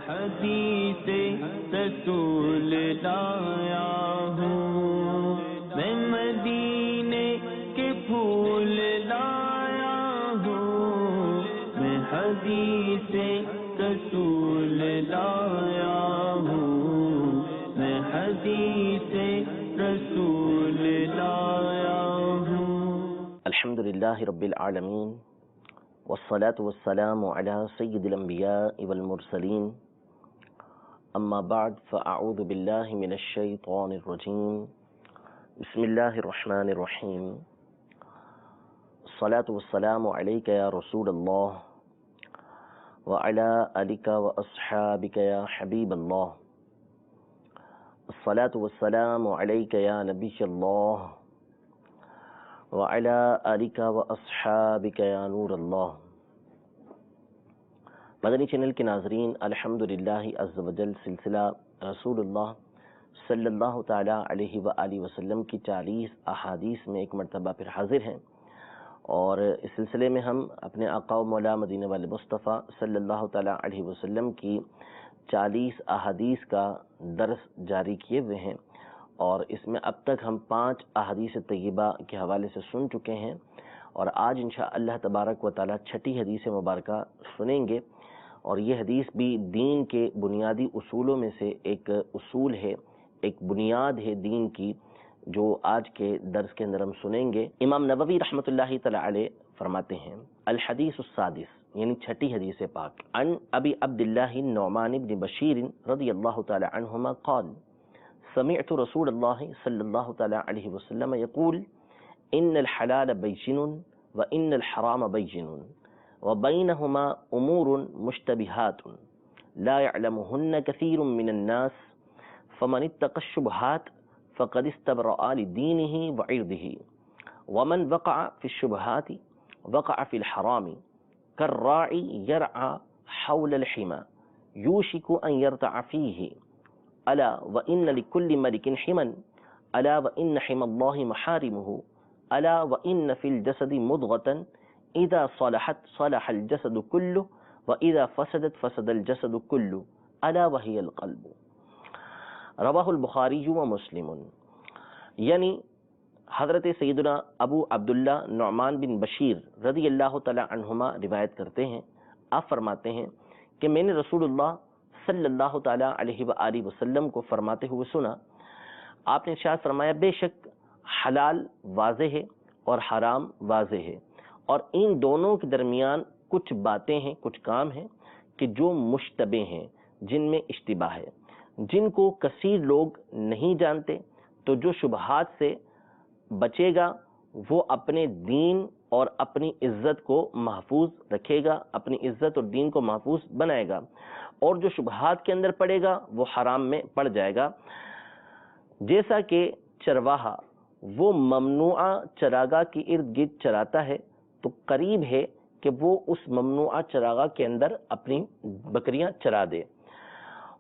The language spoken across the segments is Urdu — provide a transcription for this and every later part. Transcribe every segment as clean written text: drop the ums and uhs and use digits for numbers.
حدیث رسول لایا ہوں، میں مدینے کے پھول لایا ہوں، میں حدیث رسول لایا ہوں، میں حدیث رسول لایا ہوں۔ الحمدللہ رب العالمین والصلاة والسلام على سید الانبیاء والمرسلین، اما بعد فاعوذ باللہ من الشیطان الرجیم، بسم اللہ الرحمن الرحیم، الصلاة والسلام علیک یا رسول اللہ وعلی آلک واصحابک یا حبیب اللہ، الصلاة والسلام علیک یا نبی اللہ وعلی آلک واصحابک یا نور اللہ۔ مدنی چینل کے ناظرین، الحمدللہ عز و جل سلسلہ رسول اللہ صلی اللہ تعالی علیہ وآلہ وسلم کی 40 احادیث میں ایک مرتبہ پھر حاضر ہیں، اور اس سلسلے میں ہم اپنے آقا و مولا مدینہ والے مصطفیٰ صلی اللہ تعالی علیہ وسلم کی 40 احادیث کا درس جاری کیے ہوئے ہیں، اور اس میں اب تک ہم 5 احادیث طیبہ کے حوالے سے سن چکے ہیں، اور آج انشاءاللہ تبارک و تعالی 6 حدیث مبارکہ سنیں گے، اور یہ حدیث بھی دین کے بنیادی اصولوں میں سے ایک اصول ہے، ایک بنیاد ہے دین کی، جو آج کے درس کے اندر ہم سنیں گے۔ امام نووی رحمۃ اللہ تعالی علیہ فرماتے ہیں الحدیث السادس، یعنی 6 حدیث پاک، عن ابی عبداللہ النعمان بن بشیر رضی اللہ تعالی عنہما قال سمعت رسول اللہ صلی اللہ تعالی علیہ وسلم یقول ان الحلال بیجن وان الحرام بیجن وبینہما امور مشتبہات لا يعلمہن کثیر من الناس فمن اتقى الشبہات فقد استبرأ لدینہ وعرضہ ومن وقع في الشبہات وقع في الحرام كالراعي يرعى حول الحمى يوشك أن يرتع فيه ألا وإن لكل ملك حما ألا وإن حمى الله محارمه ألا وإن في الجسد مضغة إذا صلحت صلح الجسد كله وإذا فسدت فسد الجسد كله ألا وهي القلب۔ رواہ البخاری و مسلم، یعنی حضرت سیدنا ابو عبداللہ نعمان بن بشیر رضی اللہ تعالی عنہما روایت کرتے ہیں، آپ فرماتے ہیں کہ میں نے رسول اللہ صلی اللہ تعالی علیہ وآلہ وسلم کو فرماتے ہوئے سنا، آپ نے ارشاد فرمایا بے شک حلال واضح ہے اور حرام واضح ہے، اور ان دونوں کے درمیان کچھ باتیں ہیں، کچھ کام ہیں کہ جو مشتبہ ہیں، جن میں اشتباہ ہے، جن کو کثیر لوگ نہیں جانتے، تو جو شبہات سے بچے گا وہ اپنے دین اور اپنی عزت کو محفوظ رکھے گا، اپنی عزت اور دین کو محفوظ بنائے گا، اور جو شبہات کے اندر پڑے گا وہ حرام میں پڑ جائے گا۔ جیسا کہ چرواہا وہ ممنوعہ چراگاہ کی ارد گرد چراتا ہے، تو قریب ہے کہ وہ اس ممنوعہ چراگاہ کے اندر اپنی بکریاں چرا دے۔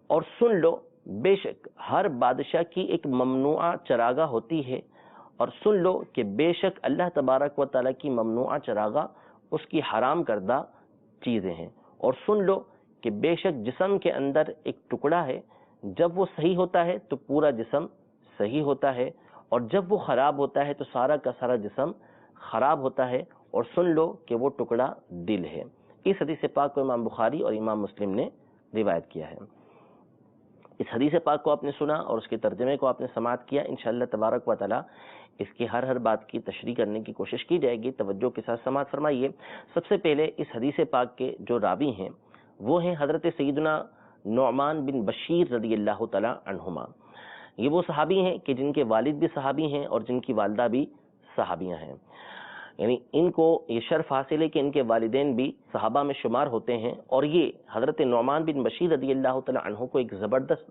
اور سن لو، بے شک ہر بادشاہ کی ایک ممنوعہ چراگاہ ہوتی ہے، اور سن لو کہ بے شک اللہ تبارک و تعالیٰ کی ممنوعہ چراگاہ اس کی حرام کردہ چیزیں ہیں۔ اور سن لو کہ بے شک جسم کے اندر ایک ٹکڑا ہے، جب وہ صحیح ہوتا ہے تو پورا جسم صحیح ہوتا ہے، اور جب وہ خراب ہوتا ہے تو سارا کا سارا جسم خراب ہوتا ہے، اور سن لو کہ وہ ٹکڑا دل ہے۔ اس حدیث پاک کو امام بخاری اور امام مسلم نے روایت کیا ہے۔ اس حدیث پاک کو آپ نے سنا اور اس کے ترجمے کو آپ نے سماعت کیا، انشاءاللہ تبارک و تعالی اس کی ہر بات کی تشریح کرنے کی کوشش کی جائے گی، توجہ کے ساتھ سماعت فرمائیے۔ سب سے پہلے اس حدیث پاک کے جو راوی ہیں وہ ہیں حضرت سیدنا نعمان بن بشیر رضی اللہ تعالی عنہما۔ یہ وہ صحابی ہیں کہ جن کے والد بھی صحابی ہیں اور جن کی والدہ بھی صحابیاں ہیں، یعنی ان کو یہ شرف حاصل ہے کہ ان کے والدین بھی صحابہ میں شمار ہوتے ہیں، اور یہ حضرت نعمان بن بشیر رضی اللہ تعالی عنہ کو ایک زبردست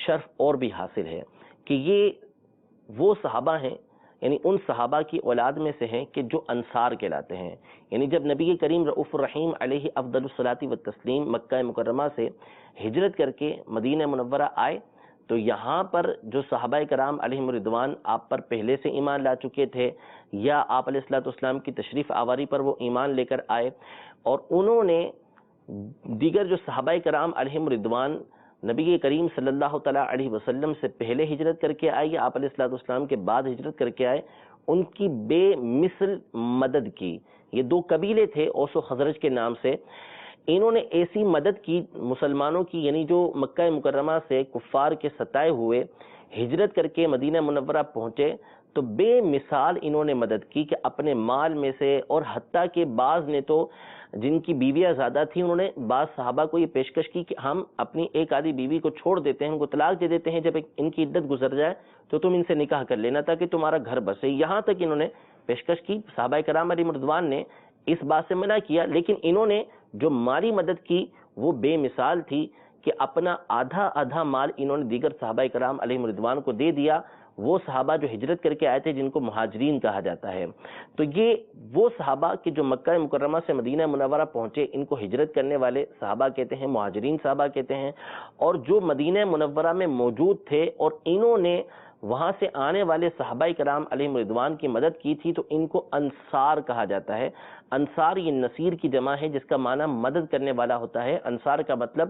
شرف اور بھی حاصل ہے کہ یہ وہ صحابہ ہیں، یعنی ان صحابہ کی اولاد میں سے ہیں کہ جو انصار کہلاتے ہیں۔ یعنی جب نبی کریم رؤوف الرحیم علیہ افضل الصلاۃ والتسلیم مکہ مکرمہ سے ہجرت کر کے مدینہ منورہ آئے، تو یہاں پر جو صحابہ کرام علیہم رضوان آپ پر پہلے سے ایمان لا چکے تھے، یا آپ علیہ الصلوۃ والسلام کی تشریف آوری پر وہ ایمان لے کر آئے، اور انہوں نے دیگر جو صحابہ کرام علیہم رضوان نبی کریم صلی اللہ تعالیٰ علیہ وسلم سے پہلے ہجرت کر کے آئے یا آپ علیہ الصلوۃ والسلام کے بعد ہجرت کر کے آئے، ان کی بے مثل مدد کی. یہ دو قبیلے تھے اوس و خزرج کے نام سے، انہوں نے ایسی مدد کی مسلمانوں کی، یعنی جو مکہ مکرمہ سے کفار کے ستائے ہوئے ہجرت کر کے مدینہ منورہ پہنچے تو بے مثال انہوں نے مدد کی کہ اپنے مال میں سے، اور حتیٰ کہ بعض نے تو جن کی بیویاں زیادہ تھیں انہوں نے بعض صحابہ کو یہ پیشکش کی کہ ہم اپنی ایک آدھی بیوی کو چھوڑ دیتے ہیں، ان کو طلاق دے دیتے ہیں، جب ان کی عدت گزر جائے تو تم ان سے نکاح کر لینا تاکہ تمہارا گھر بسے. یہاں تک انہوں نے پیشکش کی. صحابہ کرام علیہ رضوان نے اس بات سے منع کیا، لیکن انہوں نے جو مالی مدد کی وہ بے مثال تھی کہ اپنا آدھا مال انہوں نے دیگر صحابہ کرام علیہ رضوان کو دے دیا. وہ صحابہ جو ہجرت کر کے آئے تھے جن کو مہاجرین کہا جاتا ہے، تو یہ وہ صحابہ کہ جو مکہ مکرمہ سے مدینہ منورہ پہنچے ان کو ہجرت کرنے والے صحابہ کہتے ہیں، مہاجرین صحابہ کہتے ہیں. اور جو مدینہ منورہ میں موجود تھے اور انہوں نے وہاں سے آنے والے صحابہ کرام علیہ رضوان کی مدد کی تھی تو ان کو انصار کہا جاتا ہے. انصار یہ نصیر کی جمع ہے جس کا معنی مدد کرنے والا ہوتا ہے. انصار کا مطلب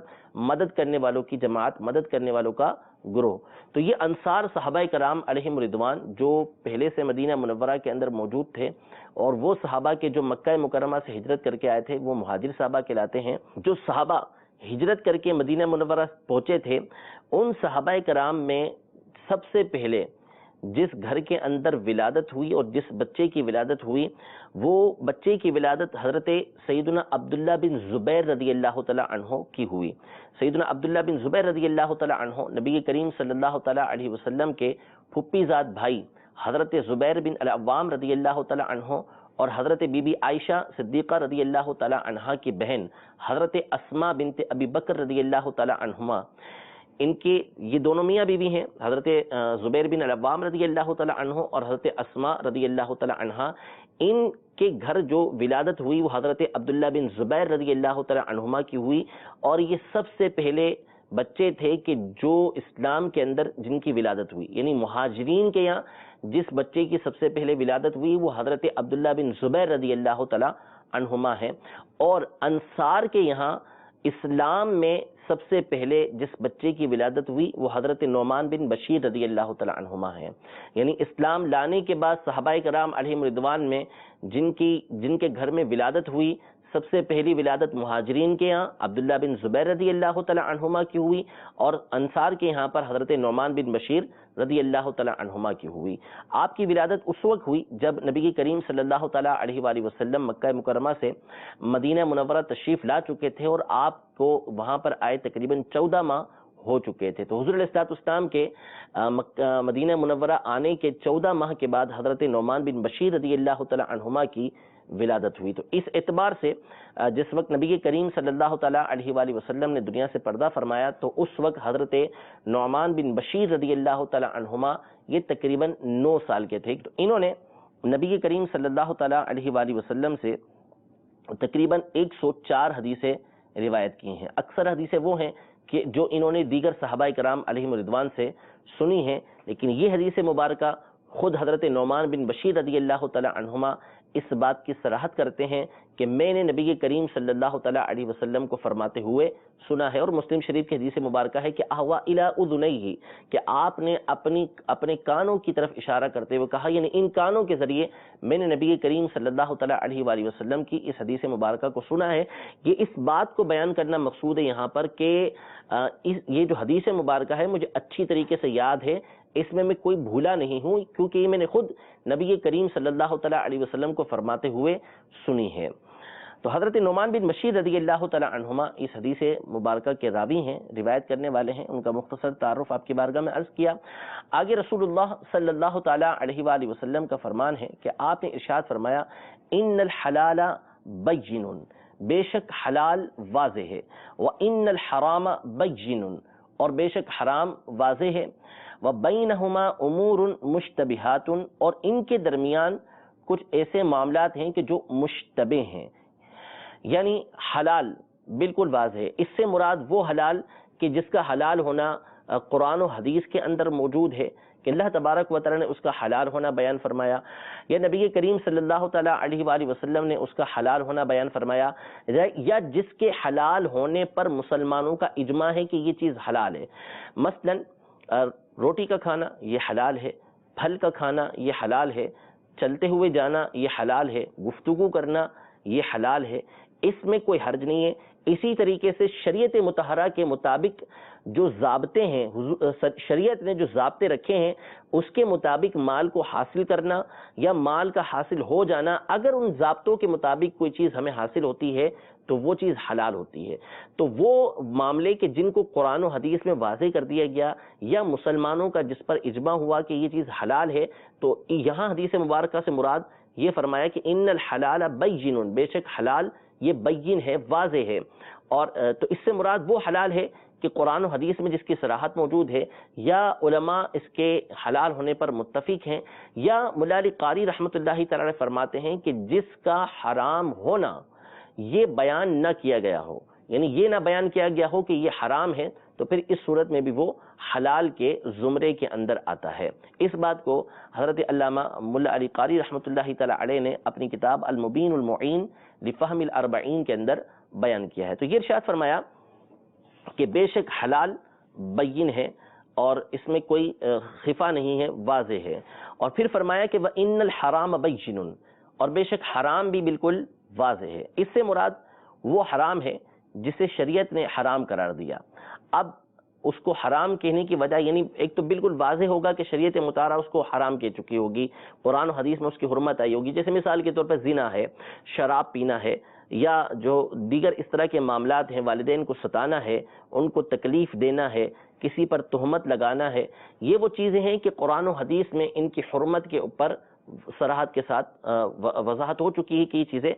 مدد کرنے والوں کی جماعت، مدد کرنے والوں کا گروہ. تو یہ انصار صحابہ کرام علیہ رضوان جو پہلے سے مدینہ منورہ کے اندر موجود تھے، اور وہ صحابہ کے جو مکہ مکرمہ سے ہجرت کر کے آئے تھے وہ مہاجر صحابہ کہلاتے ہیں. جو صحابہ ہجرت کر کے مدینہ منورہ پہنچے تھے ان صحابہ کرام میں سب سے پہلے جس گھر کے اندر ولادت ہوئی اور جس بچے کی ولادت ہوئی، وہ بچے کی ولادت حضرت سیدنا عبداللہ بن زبیر رضی اللہ تعالیٰ عنہ کی ہوئی. سیدنا عبداللہ بن زبیر رضی اللہ تعالیٰ عنہ نبی کریم صلی اللہ تعالیٰ علیہ وسلم کے پھپھی زاد بھائی حضرت زبیر بن العوام رضی اللہ تعالیٰ عنہ اور حضرت بی بی عائشہ صدیقہ رضی اللہ تعالیٰ عنہا کی بہن حضرت اسماء بنت ابی بکر رضی اللہ تعالیٰ عنہما، ان کے یہ دونوں میاں بیوی ہیں، حضرت زبیر بن العوام رضی اللہ تعالیٰ عنہ اور حضرت اسماء رضی اللہ تعالیٰ عنہا. ان کے گھر جو ولادت ہوئی وہ حضرت عبداللہ بن زبیر رضی اللہ تعالیٰ عنہما کی ہوئی. اور یہ سب سے پہلے بچے تھے کہ جو اسلام کے اندر جن کی ولادت ہوئی، یعنی مہاجرین کے یہاں جس بچے کی سب سے پہلے ولادت ہوئی وہ حضرت عبداللہ بن زبیر رضی اللہ تعالیٰ عنہما ہے. اور انصار کے یہاں اسلام میں سب سے پہلے جس بچے کی ولادت ہوئی وہ حضرت نعمان بن بشیر رضی اللہ تعالیٰ عنہما ہیں. یعنی اسلام لانے کے بعد صحابہ کرام علیہ رضوان میں جن کے گھر میں ولادت ہوئی، سب سے پہلی ولادت مہاجرین کے یہاں عبداللہ بن زبیر رضی اللہ تعالیٰ عنہما کی ہوئی، اور انصار کے یہاں پر حضرت نعمان بن بشیر رضی اللہ تعالیٰ عنہما کی ہوئی. آپ کی ولادت اس وقت ہوئی جب نبی کریم صلی اللہ تعالیٰ علیہ وآلہ وسلم مکہ مکرمہ سے مدینہ منورہ تشریف لا چکے تھے اور آپ کو وہاں پر آئے تقریباً 14 ماہ ہو چکے تھے. تو حضور علیہ الصلوۃ والسلام کے مدینہ منورہ آنے کے 14 ماہ کے بعد حضرت نعمان بن بشیر رضی اللہ تعالیٰ عنہما کی ولادت ہوئی. تو اس اعتبار سے جس وقت نبی کریم صلی اللہ تعالیٰ علیہ وآلہ وسلم نے دنیا سے پردہ فرمایا تو اس وقت حضرت نعمان بن بشیر رضی اللہ تعالیٰ عنہما یہ تقریباً 9 سال کے تھے. تو انہوں نے نبی کریم صلی اللہ تعالیٰ علیہ وآلہ وسلم سے تقریباً 104 حدیثیں روایت کی ہیں. اکثر حدیثیں وہ ہیں کہ جو انہوں نے دیگر صحابہ کرام علیہ رضوان سے سنی ہیں، لیکن یہ حدیث مبارکہ خود حضرت نعمان بن بشیر رضی اللہ تعالیٰ عنہما اس بات کی صراحت کرتے ہیں کہ میں نے نبی کریم صلی اللہ تعالیٰ علیہ وسلم کو فرماتے ہوئے سنا ہے. اور مسلم شریف کی حدیث مبارکہ ہے کہ احوا الی اذنیہ، کہ آپ نے اپنے کانوں کی طرف اشارہ کرتے ہوئے کہا، یعنی ان کانوں کے ذریعے میں نے نبی کریم صلی اللہ تعالیٰ علیہ وآلہ وسلم کی اس حدیث مبارکہ کو سنا ہے. یہ اس بات کو بیان کرنا مقصود ہے یہاں پر کہ یہ جو حدیث مبارکہ ہے مجھے اچھی طریقے سے یاد ہے، اس میں کوئی بھولا نہیں ہوں، کیونکہ یہ میں نے خود نبی کریم صلی اللہ تعالیٰ علیہ وسلم کو فرماتے ہوئے سنی ہے. تو حضرت نعمان بن بشیر رضی اللہ تعالیٰ عنہما اس حدیث مبارکہ کے راوی ہیں، روایت کرنے والے ہیں. ان کا مختصر تعارف آپ کی بارگاہ میں عرض کیا. آگے رسول اللہ صلی اللہ تعالیٰ علیہ وآلہ وسلم کا فرمان ہے کہ آپ نے ارشاد فرمایا، ان الحلال بین، بے شک حلال واضح ہے، وان الحرام بین، اور بے شک حرام واضح ہے، وبینہما امور مشتبہات، اور ان کے درمیان کچھ ایسے معاملات ہیں کہ جو مشتبہ ہیں. یعنی حلال بالکل واضح ہے، اس سے مراد وہ حلال کہ جس کا حلال ہونا قرآن و حدیث کے اندر موجود ہے، کہ اللہ تبارک و تعالی نے اس کا حلال ہونا بیان فرمایا، یا نبی کریم صلی اللہ تعالیٰ علیہ وآلہ وسلم نے اس کا حلال ہونا بیان فرمایا، یا جس کے حلال ہونے پر مسلمانوں کا اجماع ہے کہ یہ چیز حلال ہے. مثلا روٹی کا کھانا یہ حلال ہے، پھل کا کھانا یہ حلال ہے، چلتے ہوئے جانا یہ حلال ہے، گفتگو کرنا یہ حلال ہے، اس میں کوئی حرج نہیں ہے. اسی طریقے سے شریعت مطہرہ کے مطابق جو ضابطے ہیں، شریعت نے جو ضابطے رکھے ہیں اس کے مطابق مال کو حاصل کرنا یا مال کا حاصل ہو جانا، اگر ان ضابطوں کے مطابق کوئی چیز ہمیں حاصل ہوتی ہے تو وہ چیز حلال ہوتی ہے. تو وہ معاملے کہ جن کو قرآن و حدیث میں واضح کر دیا گیا یا مسلمانوں کا جس پر اجماع ہوا کہ یہ چیز حلال ہے، تو یہاں حدیث مبارکہ سے مراد یہ فرمایا کہ ان الحلال بین، بے شک حلال یہ بین ہے، واضح ہے. اور تو اس سے مراد وہ حلال ہے کہ قرآن و حدیث میں جس کی صراحت موجود ہے، یا علماء اس کے حلال ہونے پر متفق ہیں، یا مولا علی قاری رحمۃ اللہ تعالی فرماتے ہیں کہ جس کا حرام ہونا یہ بیان نہ کیا گیا ہو، یعنی یہ نہ بیان کیا گیا ہو کہ یہ حرام ہے، تو پھر اس صورت میں بھی وہ حلال کے زمرے کے اندر آتا ہے. اس بات کو حضرت علامہ مولا علی قاری رحمۃ اللہ تعالی علیہ نے اپنی کتاب المبین المعین لفہم الاربعین کے اندر بیان کیا ہے. تو یہ ارشاد فرمایا کہ بے شک حلال بین ہے اور اس میں کوئی خفا نہیں ہے، واضح ہے. اور پھر فرمایا کہ وَإِنَّ الْحَرَامَ بَيِّنٌ، اور بے شک حرام بھی بالکل واضح ہے. اس سے مراد وہ حرام ہے جسے شریعت نے حرام قرار دیا. اب اس کو حرام کہنے کی وجہ، یعنی ایک تو بالکل واضح ہوگا کہ شریعت مطالعہ اس کو حرام کہہ چکی ہوگی، قرآن و حدیث میں اس کی حرمت آئی ہوگی. جیسے مثال کے طور پر زنا ہے، شراب پینا ہے، یا جو دیگر اس طرح کے معاملات ہیں، والدین کو ستانا ہے، ان کو تکلیف دینا ہے، کسی پر تہمت لگانا ہے. یہ وہ چیزیں ہیں کہ قرآن و حدیث میں ان کی حرمت کے اوپر صراحت کے ساتھ وضاحت ہو چکی ہے کہ یہ چیزیں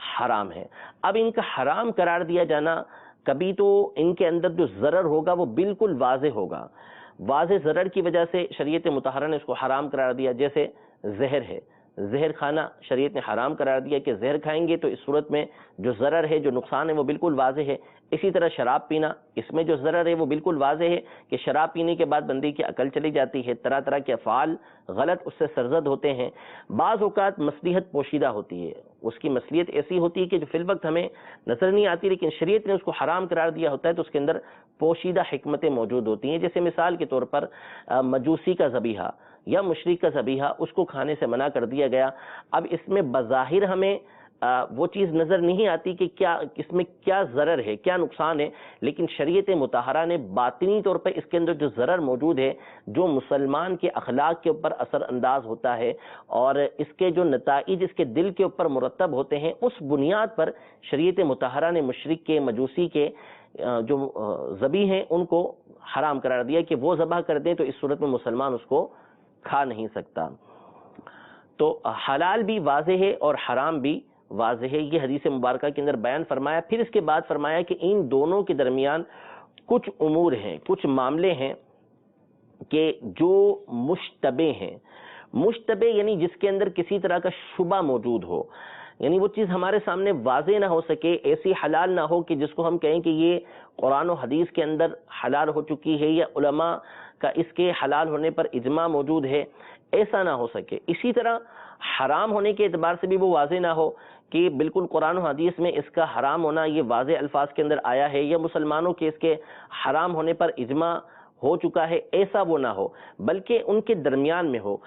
حرام ہیں. اب ان کا حرام قرار دیا جانا، کبھی تو ان کے اندر جو ضرر ہوگا وہ بالکل واضح ہوگا، واضح ضرر کی وجہ سے شریعت مطہرہ نے اس کو حرام قرار دیا. جیسے زہر ہے، زہر کھانا شریعت نے حرام قرار دیا کہ زہر کھائیں گے تو اس صورت میں جو ضرر ہے، جو نقصان ہے وہ بالکل واضح ہے. اسی طرح شراب پینا، اس میں جو ضرر ہے وہ بالکل واضح ہے کہ شراب پینے کے بعد بندے کی عقل چلی جاتی ہے، طرح طرح کے افعال غلط اس سے سرزد ہوتے ہیں. بعض اوقات مصلحت پوشیدہ ہوتی ہے، اس کی مصلحت ایسی ہوتی ہے کہ جو فی الوقت ہمیں نظر نہیں آتی، لیکن شریعت نے اس کو حرام قرار دیا ہوتا ہے تو اس کے اندر پوشیدہ حکمتیں موجود ہوتی ہیں. جیسے مثال کے طور پر مجوسی کا ذبیحہ یا مشرک کا ذبیحہ، اس کو کھانے سے منع کر دیا گیا. اب اس میں بظاہر ہمیں وہ چیز نظر نہیں آتی کہ کیا اس میں کیا ضرر ہے، کیا نقصان ہے، لیکن شریعت مطہرہ نے باطنی طور پر اس کے اندر جو ضرر موجود ہے، جو مسلمان کے اخلاق کے اوپر اثر انداز ہوتا ہے اور اس کے جو نتائج اس کے دل کے اوپر مرتب ہوتے ہیں، اس بنیاد پر شریعت مطہرہ نے مشرک کے، مجوسی کے جو ذبیح ہیں ان کو حرام قرار دیا کہ وہ ذبح کر دیں، تو اس صورت میں مسلمان اس کو کھا نہیں سکتا. تو حلال بھی واضح ہے اور حرام بھی واضح ہے، یہ حدیث مبارکہ کے اندر بیان فرمایا. پھر اس کے بعد فرمایا کہ ان دونوں کے درمیان کچھ امور ہیں، کچھ معاملے ہیں کہ جو مشتبہ ہیں. مشتبہ یعنی جس کے اندر کسی طرح کا شبہ موجود ہو، یعنی وہ چیز ہمارے سامنے واضح نہ ہو سکے، ایسی حلال نہ ہو کہ جس کو ہم کہیں کہ یہ قرآن و حدیث کے اندر حلال ہو چکی ہے یا علماء کا اس کے حلال ہونے پر اجماع موجود ہے، ایسا نہ ہو سکے. اسی طرح حرام ہونے کے اعتبار سے بھی وہ واضح نہ ہو کہ بالکل قرآن و حدیث میں اس کا حرام ہونا یہ واضح الفاظ کے اندر آیا ہے یا مسلمانوں کے اس کے حرام ہونے پر اجماع ہو چکا ہے، ایسا وہ نہ ہو، بلکہ ان کے درمیان میں ہو.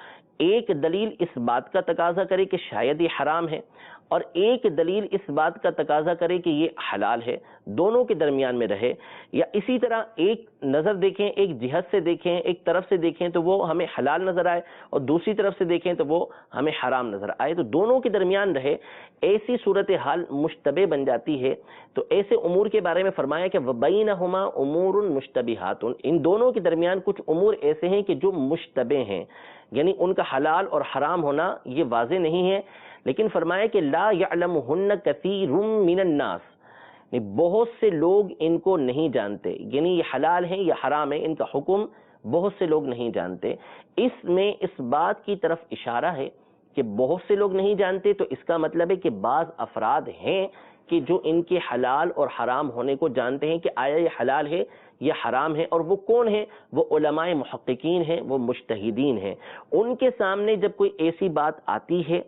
ایک دلیل اس بات کا تقاضا کرے کہ شاید یہ حرام ہے اور ایک دلیل اس بات کا تقاضا کرے کہ یہ حلال ہے، دونوں کے درمیان میں رہے. یا اسی طرح ایک نظر دیکھیں، ایک جہت سے دیکھیں، ایک طرف سے دیکھیں تو وہ ہمیں حلال نظر آئے اور دوسری طرف سے دیکھیں تو وہ ہمیں حرام نظر آئے، تو دونوں کے درمیان رہے. ایسی صورتحال مشتبہ بن جاتی ہے. تو ایسے امور کے بارے میں فرمایا کہ وَبَيْنَهُمَا أُمُورٌ مُشْتَبِهَاتٌ، ان دونوں کے درمیان کچھ امور ایسے ہیں کہ جو مشتبہ ہیں، یعنی ان کا حلال اور حرام ہونا یہ واضح نہیں ہے. لیکن فرمایا کہ لا يعلمهن كثير من الناس، بہت سے لوگ ان کو نہیں جانتے، یعنی یہ حلال ہے یا حرام ہے، ان کا حکم بہت سے لوگ نہیں جانتے. اس میں اس بات کی طرف اشارہ ہے کہ بہت سے لوگ نہیں جانتے، تو اس کا مطلب ہے کہ بعض افراد ہیں کہ جو ان کے حلال اور حرام ہونے کو جانتے ہیں کہ آیا یہ حلال ہے یہ حرام ہے، اور وہ کون ہیں؟ وہ علماء محققین ہیں، وہ مجتہدین ہیں۔ ان کے سامنے جب کوئی ایسی بات آتی ہے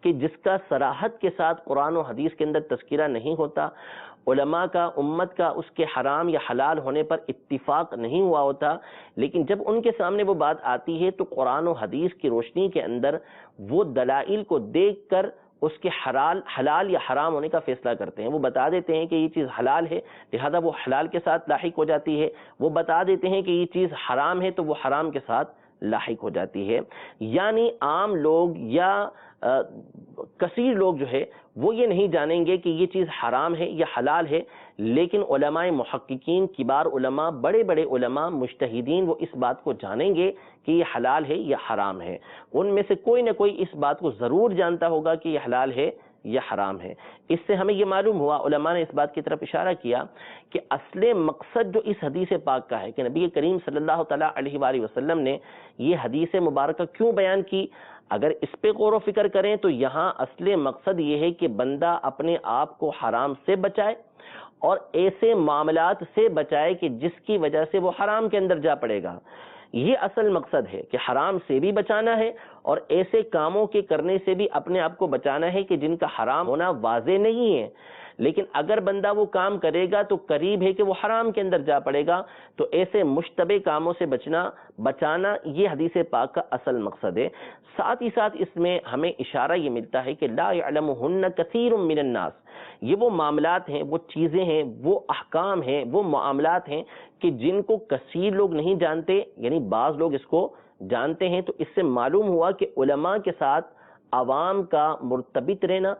کہ جس کا صراحت کے ساتھ قرآن و حدیث کے اندر تذکرہ نہیں ہوتا، علماء کا، امت کا اس کے حرام یا حلال ہونے پر اتفاق نہیں ہوا ہوتا، لیکن جب ان کے سامنے وہ بات آتی ہے تو قرآن و حدیث کی روشنی کے اندر وہ دلائل کو دیکھ کر اس کے حلال یا حرام ہونے کا فیصلہ کرتے ہیں۔ وہ بتا دیتے ہیں کہ یہ چیز حلال ہے، لہذا وہ حلال کے ساتھ لاحق ہو جاتی ہے، وہ بتا دیتے ہیں کہ یہ چیز حرام ہے تو وہ حرام کے ساتھ لاحق ہو جاتی ہے۔ یعنی عام لوگ یا کثیر لوگ جو ہے وہ یہ نہیں جانیں گے کہ یہ چیز حرام ہے یا حلال ہے، لیکن علماء محققین، کبار علماء، بڑے بڑے علماء، مجتہدین، وہ اس بات کو جانیں گے کہ یہ حلال ہے یا حرام ہے۔ ان میں سے کوئی نہ کوئی اس بات کو ضرور جانتا ہوگا کہ یہ حلال ہے یا حرام ہے۔ اس سے ہمیں یہ معلوم ہوا، علماء نے اس بات کی طرف اشارہ کیا کہ اصل مقصد جو اس حدیث پاک کا ہے کہ نبی کریم صلی اللہ تعالیٰ علیہ وآلہ وسلم نے یہ حدیث مبارکہ کیوں بیان کی، اگر اس پہ غور و فکر کریں تو یہاں اصل مقصد یہ ہے کہ بندہ اپنے آپ کو حرام سے بچائے اور ایسے معاملات سے بچائے کہ جس کی وجہ سے وہ حرام کے اندر جا پڑے گا۔ یہ اصل مقصد ہے کہ حرام سے بھی بچانا ہے اور ایسے کاموں کے کرنے سے بھی اپنے آپ کو بچانا ہے کہ جن کا حرام ہونا واضح نہیں ہے، لیکن اگر بندہ وہ کام کرے گا تو قریب ہے کہ وہ حرام کے اندر جا پڑے گا۔ تو ایسے مشتبہ کاموں سے بچانا یہ حدیث پاک کا اصل مقصد ہے۔ ساتھ ہی ساتھ اس میں ہمیں اشارہ یہ ملتا ہے کہ لا يعلمہن کثیر من الناس، یہ وہ معاملات ہیں، وہ چیزیں ہیں، وہ احکام ہیں، وہ معاملات ہیں کہ جن کو کثیر لوگ نہیں جانتے، یعنی بعض لوگ اس کو جانتے ہیں۔ تو اس سے معلوم ہوا کہ علماء کے ساتھ عوام کا مرتبط رہنا،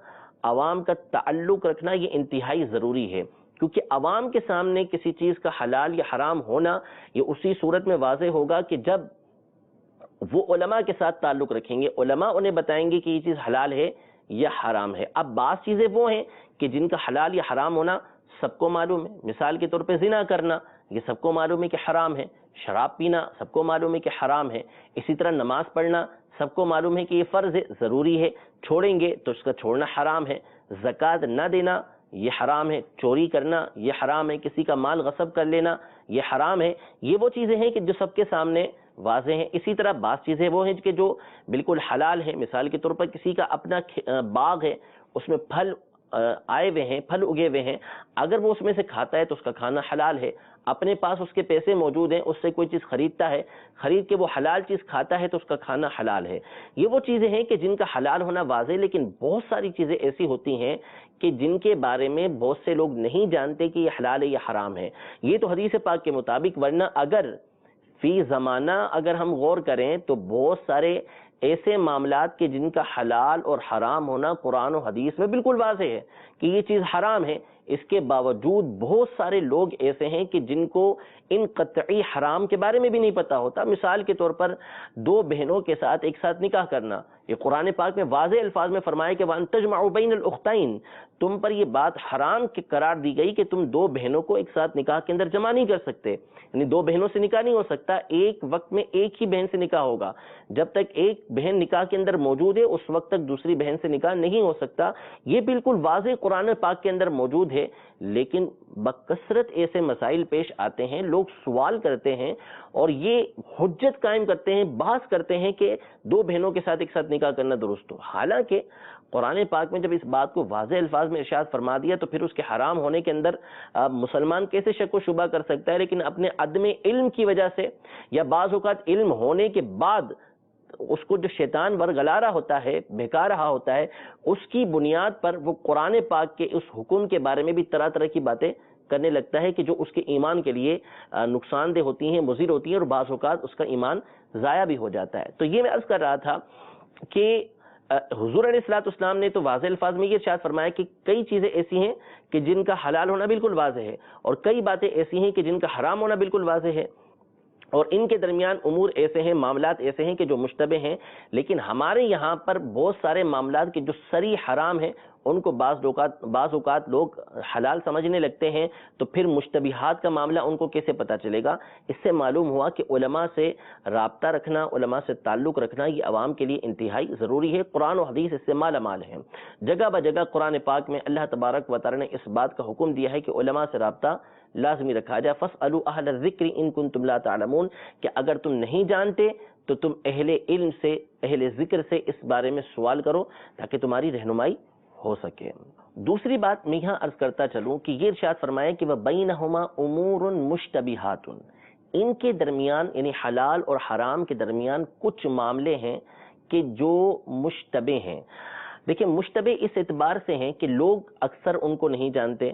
عوام کا تعلق رکھنا یہ انتہائی ضروری ہے، کیونکہ عوام کے سامنے کسی چیز کا حلال یا حرام ہونا یہ اسی صورت میں واضح ہوگا کہ جب وہ علماء کے ساتھ تعلق رکھیں گے، علماء انہیں بتائیں گے کہ یہ چیز حلال ہے یا حرام ہے۔ اب بعض چیزیں وہ ہیں کہ جن کا حلال یا حرام ہونا سب کو معلوم ہے، مثال کے طور پہ زنا کرنا یہ سب کو معلوم ہے کہ حرام ہے، شراب پینا سب کو معلوم ہے کہ حرام ہے، اسی طرح نماز پڑھنا سب کو معلوم ہے کہ یہ فرض ہے، ضروری ہے، چھوڑیں گے تو اس کا چھوڑنا حرام ہے، زکوٰۃ نہ دینا یہ حرام ہے، چوری کرنا یہ حرام ہے، کسی کا مال غصب کر لینا یہ حرام ہے۔ یہ وہ چیزیں ہیں کہ جو سب کے سامنے واضح ہیں۔ اسی طرح بعض چیزیں وہ ہیں کہ جو بالکل حلال ہیں، مثال کے طور پر کسی کا اپنا باغ ہے، اس میں پھل آئے ہوئے ہیں، پھل اگے ہوئے ہیں، اگر وہ اس میں سے کھاتا ہے تو اس کا کھانا حلال ہے۔ اپنے پاس اس کے پیسے موجود ہیں، اس سے کوئی چیز خریدتا ہے، خرید کے وہ حلال چیز کھاتا ہے تو اس کا کھانا حلال ہے۔ یہ وہ چیزیں ہیں کہ جن کا حلال ہونا واضح، لیکن بہت ساری چیزیں ایسی ہوتی ہیں کہ جن کے بارے میں بہت سے لوگ نہیں جانتے کہ یہ حلال ہے یا حرام ہے۔ یہ تو حدیث پاک کے مطابق، ورنہ اگر فی زمانہ اگر ہم غور کریں تو بہت سارے ایسے معاملات کے جن کا حلال اور حرام ہونا قرآن و حدیث میں بالکل واضح ہے کہ یہ چیز حرام ہے، اس کے باوجود بہت سارے لوگ ایسے ہیں کہ جن کو ان قطعی حرام کے بارے میں بھی نہیں پتا ہوتا۔ مثال کے طور پر دو بہنوں کے ساتھ ایک ساتھ نکاح کرنا، یہ قرآن پاک میں واضح الفاظ میں فرمایا کہ وَأَن تَجْمَعُوا بَيْنَ الْأُخْتَيْنِ، تم پر یہ بات حرام کی قرار دی گئی کہ تم دو بہنوں کو ایک ساتھ نکاح کے اندر جمع نہیں کر سکتے، یعنی دو بہنوں سے نکاح نہیں ہو سکتا، ایک وقت میں ایک ہی بہن سے نکاح ہوگا۔ جب تک ایک بہن نکاح کے اندر موجود ہے اس وقت تک دوسری بہن سے نکاح نہیں ہو سکتا۔ یہ بالکل واضح قرآن پاک کے اندر موجود ہے، لیکن بکثرت ایسے مسائل پیش آتے ہیں، لوگ سوال کرتے ہیں اور یہ حجت قائم کرتے ہیں، بحث کرتے ہیں کہ دو بہنوں کے ساتھ ایک ساتھ نکاح کرنا درست ہو، حالانکہ قرآن پاک میں جب اس بات کو واضح الفاظ میں ارشاد فرما دیا تو پھر اس کے حرام ہونے کے اندر مسلمان کیسے شک و شبہ کر سکتا ہے؟ لیکن اپنے عدم علم کی وجہ سے یا بعض اوقات علم ہونے کے بعد اس کو جو شیطان ورگلا رہا ہوتا ہے، بہکا رہا ہوتا ہے، اس کی بنیاد پر وہ قرآن پاک کے اس حکم کے بارے میں بھی طرح طرح کی باتیں کرنے لگتا ہے کہ جو اس کے ایمان کے لیے نقصان دہ ہوتی ہیں، مضر ہوتی ہیں، اور بعض اوقات اس کا ایمان ضائع بھی ہو جاتا ہے۔ تو یہ میں عرض کر رہا تھا کہ حضور علیہ الصلوۃ والسلام نے تو واضح الفاظ میں یہ ارشاد فرمایا کہ کئی چیزیں ایسی ہیں کہ جن کا حلال ہونا بالکل واضح ہے، اور کئی باتیں ایسی ہیں کہ جن کا حرام ہونا بالکل واضح ہے، اور ان کے درمیان امور ایسے ہیں، معاملات ایسے ہیں کہ جو مشتبہ ہیں۔ لیکن ہمارے یہاں پر بہت سارے معاملات کے جو صریح حرام ہیں ان کو بعض اوقات لوگ حلال سمجھنے لگتے ہیں، تو پھر مشتبہات کا معاملہ ان کو کیسے پتہ چلے گا؟ اس سے معلوم ہوا کہ علماء سے رابطہ رکھنا، علماء سے تعلق رکھنا یہ عوام کے لیے انتہائی ضروری ہے۔ قرآن و حدیث اس سے مالا مال ہے۔ جگہ بجگہ قرآن پاک میں اللہ تبارک و تعالی نے اس بات کا حکم دیا ہے کہ علماء سے رابطہ لازمی رکھا جائے. فاسألوا اہل الذکر ان کنتم لا تعلمون, کہ اگر تم نہیں جانتے تو تم اہل علم سے, اہل ذکر سے اس بارے میں سوال کرو تاکہ تمہاری رہنمائی ہو سکے. دوسری بات میں یہاں عرض کرتا چلوں کہ یہ ارشاد فرمایا کہ وَبَيْنَهُمَا أُمُورٌ مُشْتَبِهَاتٌ, ان کے درمیان یعنی حلال اور حرام کے درمیان کچھ معاملے ہیں کہ جو مشتبہ ہیں. دیکھیں مشتبہ اس اعتبار سے ہیں کہ لوگ اکثر ان کو نہیں جانتے,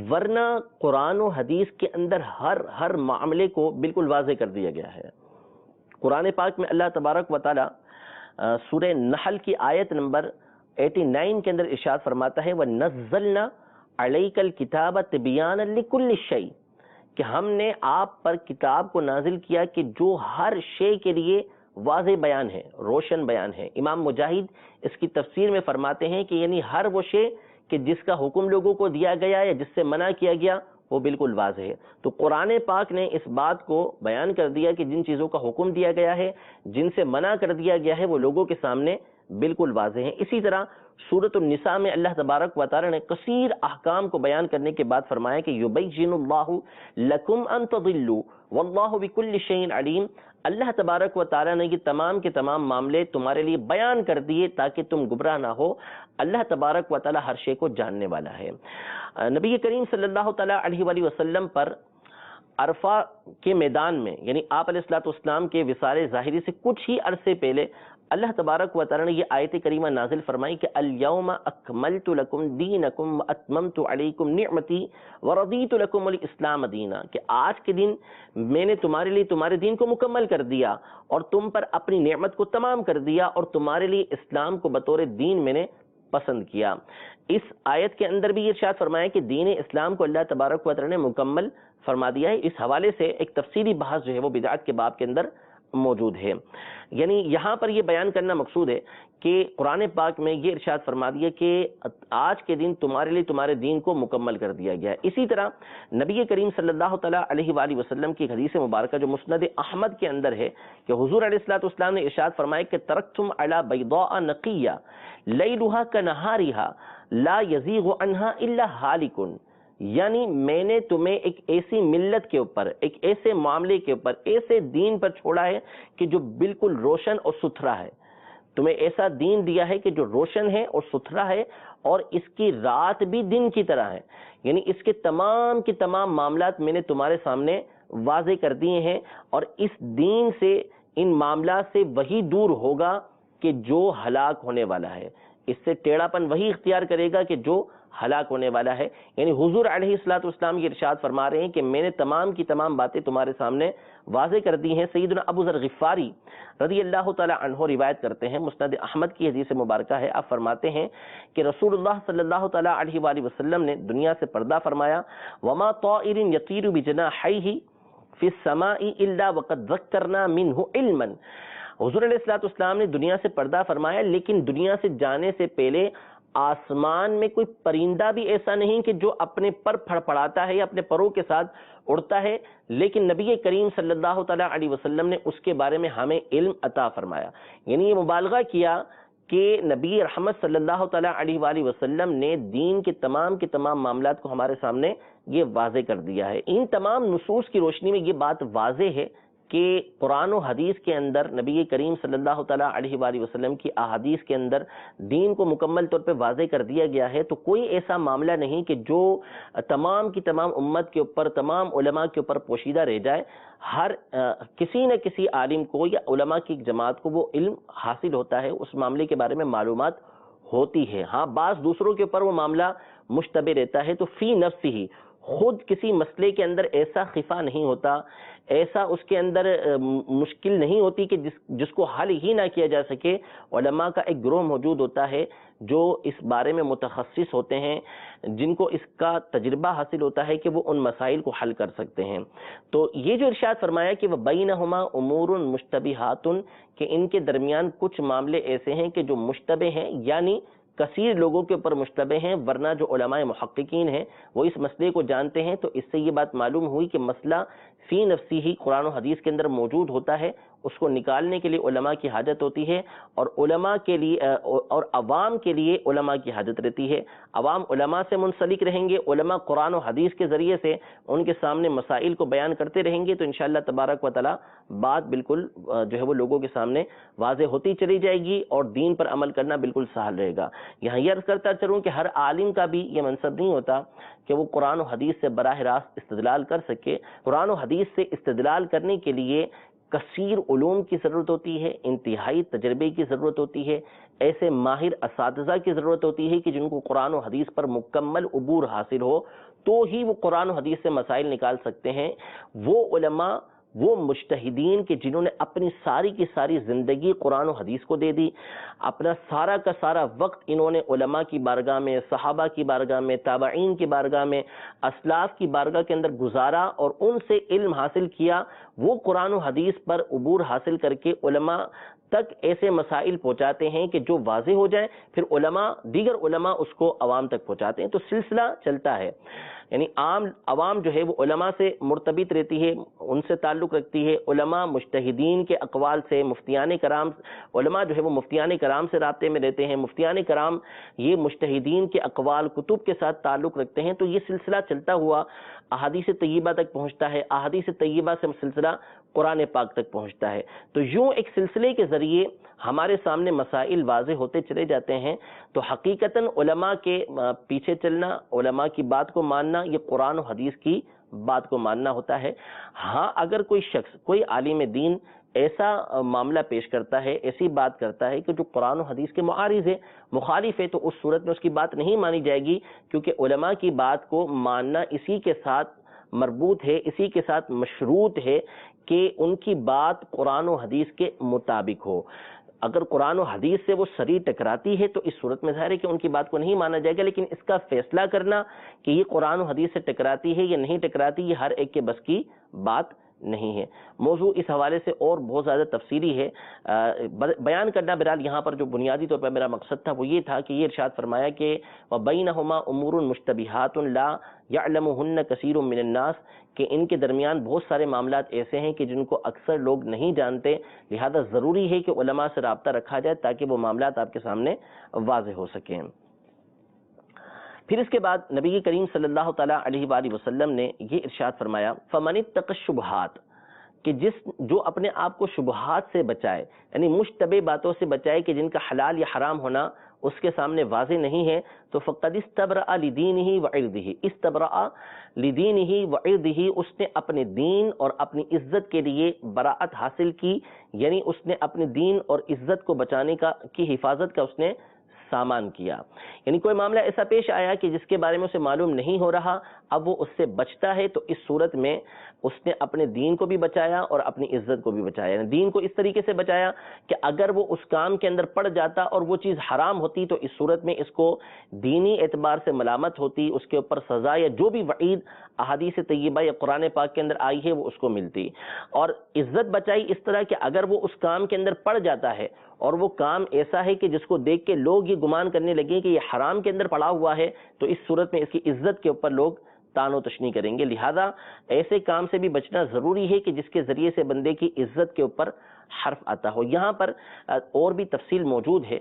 ورنہ قرآن و حدیث کے اندر ہر معاملے کو بالکل واضح کر دیا گیا ہے. قرآن پاک میں اللہ تبارک و تعالی سورہ نحل کی آیت نمبر 89 کے اندر ارشاد فرماتا ہے وَنَزَّلْنَا عَلَيْكَ الْكِتَابَ تِبْيَانًا لِكُلِّ شَيْءٍ, کہ ہم نے آپ پر کتاب کو نازل کیا کہ جو ہر شے کے لیے واضح بیان ہے, روشن بیان ہے. امام مجاہد اس کی تفسیر میں فرماتے ہیں کہ یعنی ہر وہ شے کہ جس کا حکم لوگوں کو دیا گیا یا جس سے منع کیا گیا وہ بالکل واضح ہے. تو قرآن پاک نے اس بات کو بیان کر دیا کہ جن چیزوں کا حکم دیا گیا ہے, جن سے منع کر دیا گیا ہے, وہ لوگوں کے سامنے بالکل واضح ہیں. اسی طرح سورۃ النساء میں اللہ تبارک و تعالی نے کثیر احکام کو بیان کرنے کے بعد فرمایا کہ یبین اللہ لکم ان تضلوا واللہ بکل شیء علیم, اللہ تبارک و تعالی نے یہ تمام کے تمام معاملے تمہارے لیے بیان کر دیے تاکہ تم گمراہ نہ ہو. اللہ تبارک و تعالی ہر شے کو جاننے والا ہے. نبی کریم صلی اللہ تعالی علیہ وآلہ وسلم پر عرفہ کے میدان میں یعنی آپ علیہ الصلوۃ والسلام کے وصال ظاہری سے کچھ ہی عرصے پہلے اللہ تبارک و تعالی نے یہ آیت کریمہ نازل فرمائی کہ الیوم اکملت لکم دینکم واتممت علیکم نعمتی ورضیت لکم الاسلام دینا, کہ آج کے دن میں نے تمہارے لیے تمہارے دین کو مکمل کر دیا اور تم پر اپنی نعمت کو تمام کر دیا اور تمہارے لیے اسلام کو بطور دین میں نے پسند کیا. اس آیت کے اندر بھی یہ ارشاد فرمایا کہ دین اسلام کو اللہ تبارک و تعالی نے مکمل فرما دیا ہے. اس حوالے سے ایک تفصیلی بحث جو ہے وہ بدعت کے باب کے اندر موجود ہے. یعنی یہاں پر یہ بیان کرنا مقصود ہے کہ قرآن پاک میں یہ ارشاد فرما دیا کہ آج کے دن تمہارے لیے تمہارے دین کو مکمل کر دیا گیا ہے. اسی طرح نبی کریم صلی اللہ تعالیٰ علیہ وآلہ وسلم کی حدیث مبارکہ جو مسند احمد کے اندر ہے کہ حضور علیہ الصلوۃ والسلام نے ارشاد فرمایا کہ ترکتم علی بیضاء نقیہ لیلھا کنہارھا لا یزیغ عنہا الا ہالک, یعنی میں نے تمہیں ایک ایسی ملت کے اوپر, ایک ایسے معاملے کے اوپر, ایسے دین پر چھوڑا ہے کہ جو بالکل روشن اور ستھرا ہے. تمہیں ایسا دین دیا ہے کہ جو روشن ہے اور ستھرا ہے اور اس کی رات بھی دن کی طرح ہے, یعنی اس کے تمام معاملات میں نے تمہارے سامنے واضح کر دیے ہیں. اور اس دین سے, ان معاملات سے وہی دور ہوگا کہ جو ہلاک ہونے والا ہے, اس سے ٹیڑھا پن وہی اختیار کرے گا کہ جو ہلاک ہونے والا ہے. یعنی حضور علیہ الصلوۃ والسلام یہ ارشاد فرما رہے ہیں کہ میں نے تمام کی تمام باتیں تمہارے سامنے واضح کر دی ہیں. سیدنا ابو ذر غفاری رضی اللہ تعالی عنہ روایت کرتے ہیں, مسند احمد کی حدیث مبارکہ ہے, آپ فرماتے ہیں کہ رسول اللہ صلی اللہ تعالی علیہ وآلہ وسلم نے دنیا سے پردہ فرمایا. وما طائر یطیر بجناحیہ فی السماء الا وقد ذکرنا منہ علما, حضور علیہ الصلوۃ والسلام نے دنیا سے پردہ فرمایا لیکن دنیا سے جانے سے پہلے آسمان میں کوئی پرندہ بھی ایسا نہیں کہ جو اپنے پر پھڑپڑاتا ہے یا اپنے پروں کے ساتھ اڑتا ہے, لیکن نبی کریم صلی اللہ تعالیٰ علیہ وسلم نے اس کے بارے میں ہمیں علم عطا فرمایا. یعنی یہ مبالغہ کیا کہ نبی رحمت صلی اللہ تعالیٰ علیہ وآلہ وسلم نے دین کے تمام معاملات کو ہمارے سامنے یہ واضح کر دیا ہے. ان تمام نصوص کی روشنی میں یہ بات واضح ہے کہ قرآن و حدیث کے اندر نبی کریم صلی اللہ تعالیٰ علیہ وآلہ وسلم کی احادیث کے اندر دین کو مکمل طور پہ واضح کر دیا گیا ہے. تو کوئی ایسا معاملہ نہیں کہ جو تمام کی تمام امت کے اوپر, تمام علماء کے اوپر پوشیدہ رہ جائے. ہر کسی نہ کسی عالم کو یا علماء کی جماعت کو وہ علم حاصل ہوتا ہے, اس معاملے کے بارے میں معلومات ہوتی ہے. ہاں بعض دوسروں کے اوپر وہ معاملہ مشتبہ رہتا ہے, تو فی نفس ہی خود کسی مسئلے کے اندر ایسا خفا نہیں ہوتا, ایسا اس کے اندر مشکل نہیں ہوتی کہ جس کو حل ہی نہ کیا جا سکے. علماء کا ایک گروہ موجود ہوتا ہے جو اس بارے میں متخصص ہوتے ہیں, جن کو اس کا تجربہ حاصل ہوتا ہے کہ وہ ان مسائل کو حل کر سکتے ہیں. تو یہ جو ارشاد فرمایا کہ وَبَيْنَهُمَا أُمُورٌ مُشْتَبِهَاتٌ, کہ ان کے درمیان کچھ معاملے ایسے ہیں کہ جو مشتبہ ہیں, یعنی کثیر لوگوں کے اوپر مشتبہ ہیں, ورنہ جو علماء محققین ہیں وہ اس مسئلے کو جانتے ہیں. تو اس سے یہ بات معلوم ہوئی کہ مسئلہ فی نفسی ہی قرآن و حدیث کے اندر موجود ہوتا ہے, اس کو نکالنے کے لیے علماء کی حاجت ہوتی ہے، اور علماء کے لیے اور عوام کے لیے علماء کی حاجت رہتی ہے۔ عوام علماء سے منسلک رہیں گے، علماء قرآن و حدیث کے ذریعے سے ان کے سامنے مسائل کو بیان کرتے رہیں گے، تو انشاءاللہ تبارک و تعالی بات بالکل جو ہے وہ لوگوں کے سامنے واضح ہوتی چلی جائے گی، اور دین پر عمل کرنا بالکل سہل رہے گا۔ یہاں یہ عرض کرتا چلوں کہ ہر عالم کا بھی یہ منصب نہیں ہوتا کہ وہ قرآن و حدیث سے براہ راست استدلال کر سکے۔ قرآن و حدیث سے استدلال کرنے کے لیے کثیر علوم کی ضرورت ہوتی ہے، انتہائی تجربے کی ضرورت ہوتی ہے، ایسے ماہر اساتذہ کی ضرورت ہوتی ہے کہ جن کو قرآن و حدیث پر مکمل عبور حاصل ہو، تو ہی وہ قرآن و حدیث سے مسائل نکال سکتے ہیں۔ وہ علماء، وہ مجتہدین کہ جنہوں نے اپنی ساری کی ساری زندگی قرآن و حدیث کو دے دی، اپنا سارا کا سارا وقت انہوں نے علماء کی بارگاہ میں، صحابہ کی بارگاہ میں، تابعین کی بارگاہ میں، اسلاف کی بارگاہ کے اندر گزارا اور ان سے علم حاصل کیا، وہ قرآن و حدیث پر عبور حاصل کر کے علماء تک ایسے مسائل پہنچاتے ہیں کہ جو واضح ہو جائیں، پھر علماء، دیگر علماء اس کو عوام تک پہنچاتے ہیں، تو سلسلہ چلتا ہے۔ یعنی عوام جو ہے وہ علماء سے مرتبط رہتی ہے، ان سے تعلق رکھتی ہے، علماء مجتہدین کے اقوال سے، مفتیان کرام، علماء جو ہے وہ مفتیان کرام سے رابطے میں رہتے ہیں، مفتیان کرام یہ مجتہدین کے اقوال کتب کے ساتھ تعلق رکھتے ہیں، تو یہ سلسلہ چلتا ہوا احادیث طیبہ تک پہنچتا ہے، احادیث طیبہ سے سلسلہ قرآن پاک تک پہنچتا ہے۔ تو یوں ایک سلسلے کے ذریعے ہمارے سامنے مسائل واضح ہوتے چلے جاتے ہیں۔ تو حقیقتاً علماء کے پیچھے چلنا، علماء کی بات کو ماننا، یہ قرآن و حدیث کی بات کو ماننا ہوتا ہے۔ ہاں اگر کوئی شخص، کوئی عالم دین ایسا معاملہ پیش کرتا ہے، ایسی بات کرتا ہے کہ جو قرآن و حدیث کے معارض ہے، مخالف ہے، تو اس صورت میں اس کی بات نہیں مانی جائے گی، کیونکہ علماء کی بات کو ماننا اسی کے ساتھ مربوط ہے، اسی کے ساتھ مشروط ہے کہ ان کی بات قرآن و حدیث کے مطابق ہو۔ اگر قرآن و حدیث سے وہ صریح ٹکراتی ہے تو اس صورت میں ظاہر ہے کہ ان کی بات کو نہیں مانا جائے گا، لیکن اس کا فیصلہ کرنا کہ یہ قرآن و حدیث سے ٹکراتی ہے یا نہیں ٹکراتی، یہ ہر ایک کے بس کی بات نہیں ہے۔ موضوع اس حوالے سے اور بہت زیادہ تفصیلی ہے، بیان کرنا بہرحال یہاں پر جو بنیادی طور پر میرا مقصد تھا وہ یہ تھا کہ یہ ارشاد فرمایا کہ وَبَيْنَهُمَا أُمُورٌ مُشْتَبِهَاتٌ لَا يَعْلَمُهُنَّ كَثِيرٌ مِّنَ النَّاسِ، کہ ان کے درمیان بہت سارے معاملات ایسے ہیں کہ جن کو اکثر لوگ نہیں جانتے، لہذا ضروری ہے کہ علماء سے رابطہ رکھا جائے تاکہ وہ معاملات آپ کے سامنے واضح ہو سکیں۔ پھر اس کے بعد نبی کریم صلی اللہ تعالیٰ علیہ وآلہ وسلم نے یہ ارشاد فرمایا فَمَنِ اتَّقَ الشُّبُہَاتِ، کہ جو اپنے آپ کو شبہات سے بچائے، یعنی مشتبہ باتوں سے بچائے کہ جن کا حلال یا حرام ہونا اس کے سامنے واضح نہیں ہے، تو فقد استبرأ لدینہ وعرضہ، استبرأ لدینہ وعرضہ، اس نے اپنے دین اور اپنی عزت کے لیے براعت حاصل کی، یعنی اس نے اپنے دین اور عزت کو بچانے کی حفاظت کا اس نے سامان کیا۔ یعنی کوئی معاملہ ایسا پیش آیا کہ جس کے بارے میں اسے معلوم نہیں ہو رہا، اب وہ اس سے بچتا ہے، تو اس صورت میں اس نے اپنے دین کو بھی بچایا اور اپنی عزت کو بھی بچایا۔ یعنی دین کو اس طریقے سے بچایا کہ اگر وہ اس کام کے اندر پڑ جاتا اور وہ چیز حرام ہوتی تو اس صورت میں اس کو دینی اعتبار سے ملامت ہوتی، اس کے اوپر سزا یا جو بھی وعید احادیث طیبہ یا قرآن پاک کے اندر آئی ہے وہ اس کو ملتی، اور عزت بچائی اس طرح کہ اگر وہ اس کام کے اندر پڑ جاتا ہے اور وہ کام ایسا ہے کہ جس کو دیکھ کے لوگ یہ گمان کرنے لگے کہ یہ حرام کے اندر پڑا ہوا ہے، تو اس صورت میں اس کی عزت کے اوپر لوگ تان و تشنی کریں گے۔ لہذا ایسے کام سے بھی بچنا ضروری ہے کہ جس کے ذریعے سے بندے کی عزت کے اوپر حرف آتا ہو۔ یہاں پر اور بھی تفصیل موجود ہے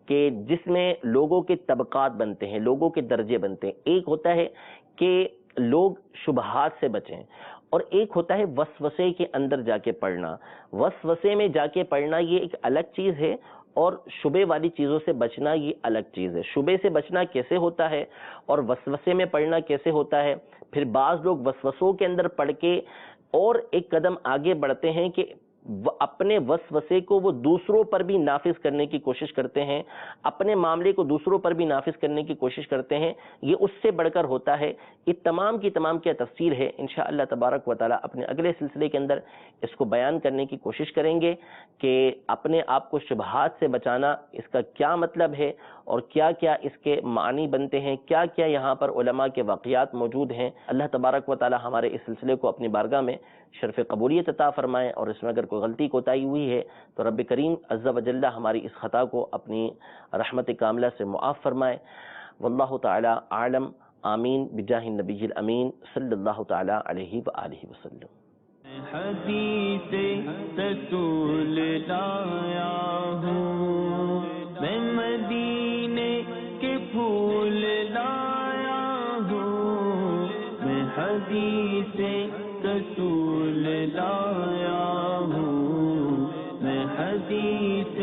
کہ جس میں لوگوں کے طبقات بنتے ہیں، لوگوں کے درجے بنتے ہیں۔ ایک ہوتا ہے کہ لوگ شبہات سے بچیں، اور ایک ہوتا ہے وسوسے کے اندر جا کے پڑھنا۔ وسوسے میں جا کے پڑھنا یہ ایک الگ چیز ہے، اور شبے والی چیزوں سے بچنا یہ الگ چیز ہے۔ شبے سے بچنا کیسے ہوتا ہے اور وسوسے میں پڑھنا کیسے ہوتا ہے؟ پھر بعض لوگ وسوسوں کے اندر پڑھ کے اور ایک قدم آگے بڑھتے ہیں کہ اپنے وسوسے کو وہ دوسروں پر بھی نافذ کرنے کی کوشش کرتے ہیں، اپنے معاملے کو دوسروں پر بھی نافذ کرنے کی کوشش کرتے ہیں، یہ اس سے بڑھ کر ہوتا ہے۔ یہ تمام کی تمام کیا تفسیر ہے، انشاءاللہ تبارک و تعالی اپنے اگلے سلسلے کے اندر اس کو بیان کرنے کی کوشش کریں گے کہ اپنے آپ کو شبہات سے بچانا اس کا کیا مطلب ہے، اور کیا کیا اس کے معنی بنتے ہیں، کیا کیا یہاں پر علماء کے واقعات موجود ہیں۔ اللہ تبارک و تعالی ہمارے اس سلسلے کو اپنی بارگاہ میں شرف قبولیت عطا فرمائے، اور اس میں اگر کوئی غلطی کوتاہی ہوئی ہے تو رب کریم عز و جل ہماری اس خطا کو اپنی رحمت کاملہ سے معاف فرمائے۔ واللہ تعالی اعلم، آمین بجاہ النبی الامین صلی اللہ تعالی علیہ وآلہ وسلم۔ حدیث رسول لایا ہوں، میں مدینے کے پھول لایا ہوں، میں حدیث رسول لایا ہوں، میں حدیث